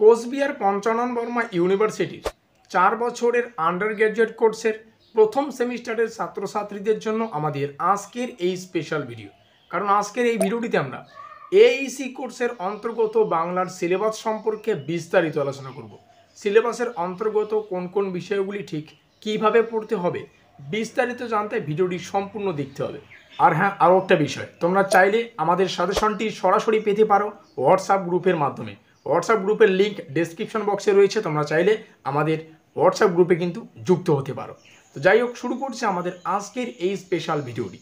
কোচবিহার পঞ্চানন বর্মা ইউনিভার্সিটির 4 বছরের under graduate কোর্সের প্রথম সেমিস্টারের ছাত্রছাত্রীদের জন্য আমাদের আজকের এই স্পেশাল ভিডিও। কারণ আজকের এই ভিডিওটিতে আমরা এইসি কোর্সের অন্তর্গত বাংলার সিলেবাস সম্পর্কে বিস্তারিত আলোচনা করব। সিলেবাসের অন্তর্গত কোন কোন বিষয়গুলি ঠিক কিভাবে পড়তে হবে বিস্তারিত জানতে ভিডিওটি সম্পূর্ণ দেখতে হবে। আর হ্যাঁ, আরও একটা বিষয়, তোমরা চাইলে আমাদের সাজেশনটি সরাসরি পেতে পারো হোয়াটসঅ্যাপ গ্রুপের মাধ্যমে। হোয়াটসঅ্যাপ গ্রুপের লিঙ্ক ডেসক্রিপশন বক্সে রয়েছে, তোমরা চাইলে আমাদের হোয়াটসঅ্যাপ গ্রুপে কিন্তু যুক্ত হতে পারো। তো যাই হোক, শুরু করছে আমাদের আজকের এই স্পেশাল ভিডিওটি।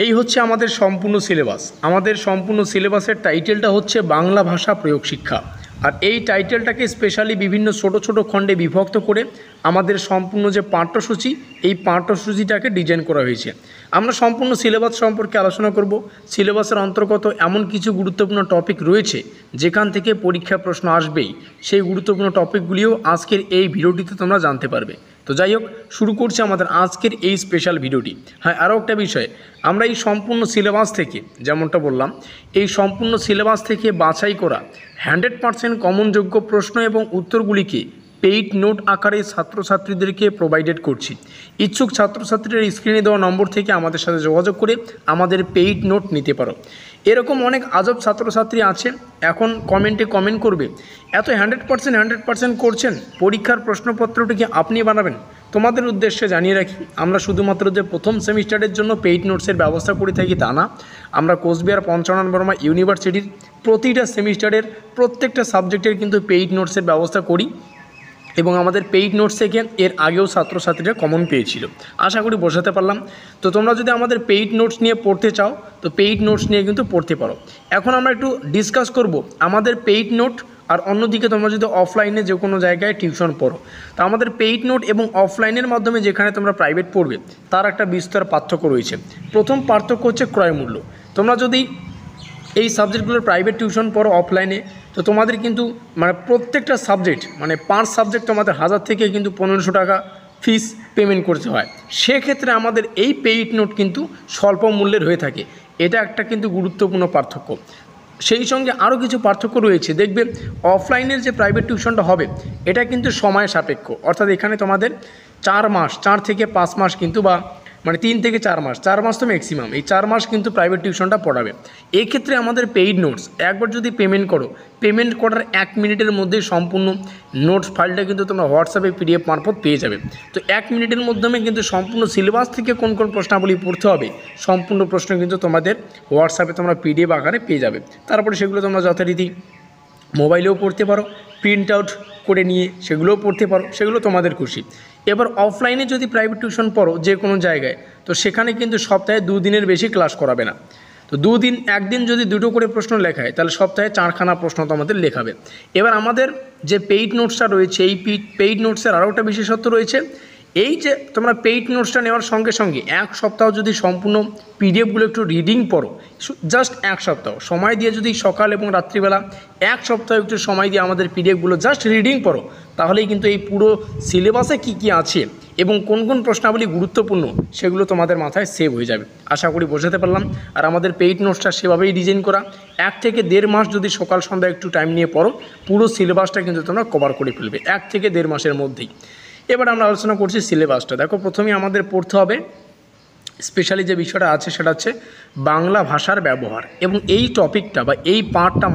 এই হচ্ছে আমাদের সম্পূর্ণ সিলেবাস। আমাদের সম্পূর্ণ সিলেবাসের টাইটেলটা হচ্ছে বাংলা ভাষা প্রয়োগ শিক্ষা। আর এই টাইটেলটাকে স্পেশালি বিভিন্ন ছোট ছোট খণ্ডে বিভক্ত করে আমাদের সম্পূর্ণ যে পাঠ্যসূচি, এই পাঠ্যসূচিটাকে ডিজাইন করা হয়েছে। আমরা সম্পূর্ণ সিলেবাস সম্পর্কে আলোচনা করব। সিলেবাসের অন্তর্গত এমন কিছু গুরুত্বপূর্ণ টপিক রয়েছে যেখান থেকে পরীক্ষা প্রশ্ন আসবেই, সেই গুরুত্বপূর্ণ টপিকগুলিও আজকের এই ভিডিওটিতে তোমরা জানতে পারবে। তো যাই হোক, শুরু করছি আমাদের আজকের এই স্পেশাল ভিডিওটি। হ্যাঁ, আরও একটা বিষয়, আমরা এই সম্পূর্ণ সিলেবাস থেকে, যেমনটা বললাম, এই সম্পূর্ণ সিলেবাস থেকে বাছাই করা 100% কমনযোগ্য প্রশ্ন এবং উত্তরগুলিকে পেইড নোট আকারে ছাত্রছাত্রীদেরকে প্রোভাইডেড করছি। ইচ্ছুক ছাত্রছাত্রীরা স্ক্রিনে দেওয়া নম্বর থেকে আমাদের সাথে যোগাযোগ করে আমাদের পেইড নোট নিতে পারো। এরকম অনেক আজব ছাত্রছাত্রী আছে, এখন কমেন্টে কমেন্ট করবে, এত 100% করছেন, পরীক্ষার প্রশ্নপত্রটিকে আপনি বানাবেন। তোমাদের উদ্দেশ্যে জানিয়ে রাখি, আমরা শুধুমাত্র যে প্রথম সেমিস্টারের জন্য পেইড নোটসের ব্যবস্থা করে থাকি তা না, আমরা কোচবিহার পঞ্চানন বর্মা ইউনিভার্সিটির প্রতিটা সেমিস্টারের প্রত্যেকটা সাবজেক্টের কিন্তু পেইড নোটসের ব্যবস্থা করি এবং আমাদের পেইড নোটস থেকে এর আগেও ছাত্রছাত্রীরা কমন পেয়েছিল। আশা করি বোঝাতে পারলাম। তো তোমরা যদি আমাদের পেইড নোটস নিয়ে পড়তে চাও তো পেইড নোটস নিয়ে কিন্তু পড়তে পারো। এখন আমরা একটু ডিসকাস করব আমাদের পেইড নোট আর অন্যদিকে তোমরা যদি অফলাইনে যে কোনো জায়গায় টিউশন পড়ো, তো আমাদের পেইড নোট এবং অফলাইনের মাধ্যমে যেখানে তোমরা প্রাইভেট পড়বে তার একটা বিস্তর পার্থক্য রয়েছে। প্রথম পার্থক্য হচ্ছে ক্রয় মূল্য। তোমরা যদি এই সাবজেক্টগুলোর প্রাইভেট টিউশন পড়ো অফলাইনে, তো তোমাদের কিন্তু প্রত্যেকটা সাবজেক্ট 5 সাবজেক্ট তোমাদের 1000 থেকে কিন্তু 1500 টাকা ফিস পেমেন্ট করতে হয়। সেক্ষেত্রে আমাদের এই পেইড নোট কিন্তু স্বল্প মূল্যের হয়ে থাকে। এটা একটা কিন্তু গুরুত্বপূর্ণ পার্থক্য। সেই সঙ্গে আরও কিছু পার্থক্য রয়েছে। দেখবে অফলাইনের যে প্রাইভেট টিউশনটা হবে এটা কিন্তু সময় সাপেক্ষ, অর্থাৎ এখানে তোমাদের 4 থেকে 5 মাস কিন্তু 3 থেকে 4 মাস, 4 মাস তো ম্যাক্সিমাম, এই 4 মাস কিন্তু প্রাইভেট টিউশনটা পড়াবে। এই ক্ষেত্রে আমাদের পেইড নোটস একবার যদি পেমেন্ট করো, পেমেন্ট করার 1 মিনিটের মধ্যে সম্পূর্ণ নোটস ফাইলটা কিন্তু তোমরা হোয়াটসঅ্যাপে PDF মারফত পেয়ে যাবে। তো 1 মিনিটের মাধ্যমে কিন্তু সম্পূর্ণ সিলেবাস থেকে কোন কোন প্রশ্নাবলী পড়তে হবে সম্পূর্ণ প্রশ্ন কিন্তু তোমাদের হোয়াটসঅ্যাপে তোমরা PDF আকারে পেয়ে যাবে। তারপরে সেগুলো তোমরা যথারীতি মোবাইলেও পড়তে পারো, প্রিন্ট আউট করে নিয়ে সেগুলোও পড়তে পারো, সেগুলো তোমাদের খুশি। এবার অফলাইনে যদি প্রাইভেট টিউশন পড়ো যে কোনো জায়গায়, তো সেখানে কিন্তু সপ্তাহে 2 দিনের বেশি ক্লাস করাবে না। তো 2 দিন, একদিন যদি 2টো করে প্রশ্ন লেখায় তাহলে সপ্তাহে 4খানা প্রশ্ন তোমাদের লেখাবে। এবার আমাদের যে পেইড নোটসটা রয়েছে, এই পেইড নোটসের আরও একটা বিশেষত্ব রয়েছে। এই যে তোমরা পেইড নোটসটা নেওয়ার সঙ্গে সঙ্গে 1 সপ্তাহ যদি সম্পূর্ণ PDFগুলো একটু রিডিং পড়ো, জাস্ট 1 সপ্তাহ সময় দিয়ে যদি সকাল এবং রাত্রিবেলা 1 সপ্তাহ একটু সময় দিয়ে আমাদের PDFগুলো জাস্ট রিডিং পড়ো, তাহলেই কিন্তু এই পুরো সিলেবাসে কী আছে এবং কোন কোন প্রশ্নাবলী গুরুত্বপূর্ণ সেগুলো তোমাদের মাথায় সেভ হয়ে যাবে। আশা করি বোঝাতে পারলাম। আর আমাদের পেইড নোটসটা সেভাবেই ডিজাইন করা, 1 থেকে 1.5 মাস যদি সকাল সন্ধ্যা একটু টাইম নিয়ে পড়ো, পুরো সিলেবাসটা কিন্তু তোমরা কভার করে ফেলবে 1 থেকে 1.5 মাসের মধ্যেই। এবার আমরা আলোচনা করছি সিলেবাসটা। দেখো, প্রথমেই আমাদের পড়তে হবে স্পেশালি যে বিষয়টা আছে সেটা হচ্ছে বাংলা ভাষার ব্যবহার, এবং এই টপিকটা বা এই পার্টটা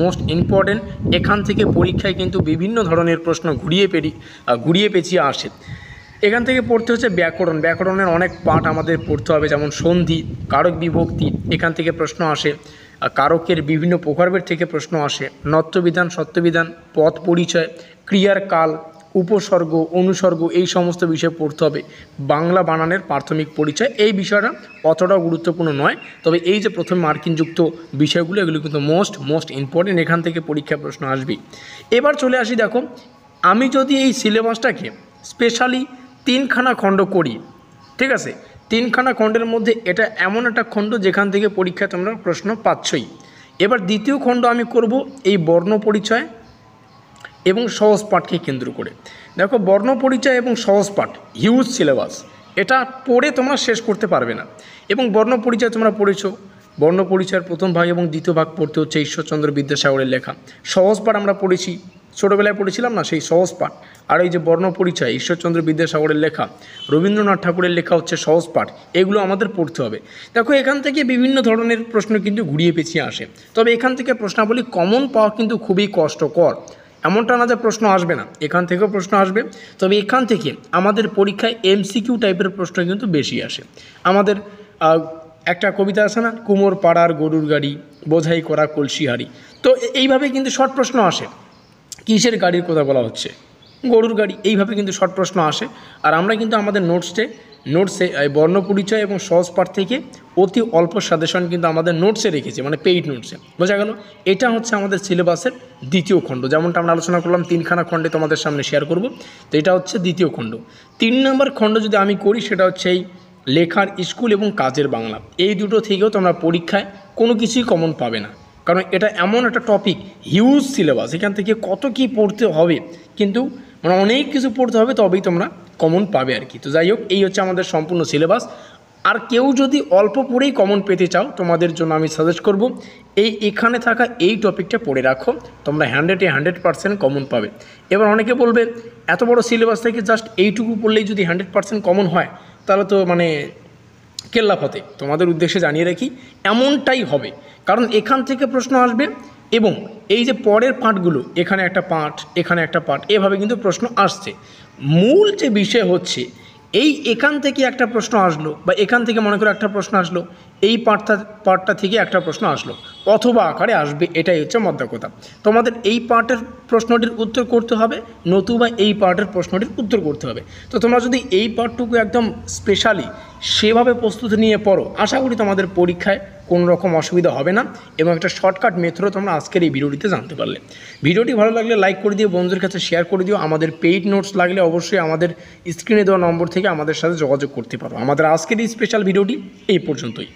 মোস্ট ইম্পর্টেন্ট। এখান থেকে পরীক্ষায় কিন্তু বিভিন্ন ধরনের প্রশ্ন ঘুরিয়ে পেঁচিয়ে আসে। এখান থেকে পড়তে হচ্ছে ব্যাকরণের অনেক পার্ট আমাদের পড়তে হবে, যেমন সন্ধি, কারক বিভক্তি, এখান থেকে প্রশ্ন আসে। কারকের বিভিন্ন প্রকারভেদ থেকে প্রশ্ন আসে, নত্যবিধান, সত্যবিধান, পদ পরিচয়, ক্রিয়ার কাল, উপসর্গ, অনুসর্গ, এই সমস্ত বিষয় পড়তে হবে। বাংলা বানানের প্রাথমিক পরিচয়, এই বিষয়টা অতটাও গুরুত্বপূর্ণ নয়, তবে এই যে প্রথম মার্কিনযুক্ত বিষয়গুলো এগুলো কিন্তু মোস্ট ইম্পর্টেন্ট, এখান থেকে পরীক্ষা প্রশ্ন আসবেই। এবার চলে আসি, দেখো, আমি যদি এই সিলেবাসটাকে স্পেশালি 3খানা খণ্ড করি, ঠিক আছে, 3খানা খণ্ডের মধ্যে এটা এমন একটা খণ্ড যেখান থেকে পরীক্ষায় তোমরা প্রশ্ন পাচ্ছই। এবার দ্বিতীয় খণ্ড আমি করব এই বর্ণ পরিচয় এবং সহজ পাঠকে কেন্দ্র করে। দেখো, বর্ণ পরিচয় এবং সহজ পাঠ হিউজ সিলেবাস, এটা পড়ে তোমরা শেষ করতে পারবে না। এবং বর্ণ পরিচয় তোমরা পড়েছো, বর্ণ পরিচয়ের প্রথম ভাগ এবং দ্বিতীয় ভাগ পড়তে হচ্ছে ঈশ্বরচন্দ্র বিদ্যাসাগরের লেখা। সহজ পাঠ আমরা পড়েছি ছোটোবেলায় পড়েছিলাম না সেই সহজ পাঠ। আর এই যে বর্ণ পরিচয় ঈশ্বরচন্দ্র বিদ্যাসাগরের লেখা, রবীন্দ্রনাথ ঠাকুরের লেখা হচ্ছে সহজ পাঠ, এগুলো আমাদের পড়তে হবে। দেখো এখান থেকে বিভিন্ন ধরনের প্রশ্ন কিন্তু ঘুরিয়ে পেঁচিয়ে আসে, তবে এখান থেকে প্রশ্নাবলী কমন পাওয়া কিন্তু খুবই কষ্টকর। এমনটা না যে প্রশ্ন আসবে না, এখান থেকেও প্রশ্ন আসবে, তবে এখান থেকে আমাদের পরীক্ষায় এমসিকিউ টাইপের প্রশ্ন কিন্তু বেশি আসে। আমাদের একটা কবিতা আছে না, কুমোর পাড়ার গরুর গাড়ি, বোঝাই করা কলসি হাঁড়ি, তো এইভাবে কিন্তু শর্ট প্রশ্ন আসে। কিসের গাড়ির কথা বলা হচ্ছে? গরুর গাড়ি। এইভাবে কিন্তু শর্ট প্রশ্ন আসে। আর আমরা কিন্তু আমাদের নোটসে বর্ণ পরিচয় এবং সহজ পাঠ থেকে অতি অল্প সাজেশন কিন্তু আমাদের নোটসে রেখেছি, মানে পেইড নোটসে। বোঝা গেল? এটা হচ্ছে আমাদের সিলেবাসের দ্বিতীয় খণ্ড। যেমনটা আমরা আলোচনা করলাম 3খানা খণ্ডে তোমাদের সামনে শেয়ার করব, তো এটা হচ্ছে দ্বিতীয় খণ্ড। 3 নম্বর খণ্ড যদি আমি করি, সেটা হচ্ছে এই লেখার স্কুল এবং কাজের বাংলা। এই দুটো থেকেও তোমরা পরীক্ষায় কোনো কিছুই কমন পাবে না, কারণ এটা এমন একটা টপিক, হিউজ সিলেবাস, এখান থেকে কত কি পড়তে হবে, কিন্তু মানে অনেক কিছু পড়তে হবে, তবেই তোমরা কমন পাবে আর কি। তো যাই হোক, এই হচ্ছে আমাদের সম্পূর্ণ সিলেবাস। আর কেউ যদি অল্প পড়েই কমন পেতে চাও, তোমাদের জন্য আমি সাজেস্ট করব এখানে থাকা এই টপিকটা পড়ে রাখো, তোমরা 100% কমন পাবে। এবার অনেকে বলবে, এত বড় সিলেবাস থেকে জাস্ট এইটুকু পড়লেই যদি 100% কমন হয়, তাহলে তো মানে কেল্লাফতে। তোমাদের উদ্দেশ্যে জানিয়ে রাখি, এমনটাই হবে, কারণ এখান থেকে প্রশ্ন আসবে এবং এই যে পরের পাঠগুলো, এখানে একটা পাঠ, এখানে একটা পাঠ, এভাবে কিন্তু প্রশ্ন আসছে। মূল যে বিষয় হচ্ছে এখান থেকে একটা প্রশ্ন আসলো, বা এখান থেকে মনে করো একটা প্রশ্ন আসলো, এই পাঠটা থেকে একটা প্রশ্ন আসলো, অথবা আকারে আসবে, এটাই হচ্ছে মোদ্দা কথা। তোমাদের এই পার্টের প্রশ্নটির উত্তর করতে হবে, নতুবা এই পার্টের প্রশ্নটির উত্তর করতে হবে। তো তোমরা যদি এই পার্টটুকু একদম স্পেশালি সেভাবে প্রস্তুতি নিয়ে পড়ো, আশা করি তোমাদের পরীক্ষায় কোনো রকম অসুবিধা হবে না, এবং একটা শর্টকাট মেথডও তোমরা আজকের এই ভিডিওটিতে জানতে পারলে। ভিডিওটি ভালো লাগলে লাইক করে দিও, বন্ধুদের কাছে শেয়ার করে দিও। আমাদের পেইড নোটস লাগলে অবশ্যই আমাদের স্ক্রিনে দেওয়া নম্বর থেকে আমাদের সাথে যোগাযোগ করতে পারো। আমাদের আজকের এই স্পেশাল ভিডিওটি এই পর্যন্তই।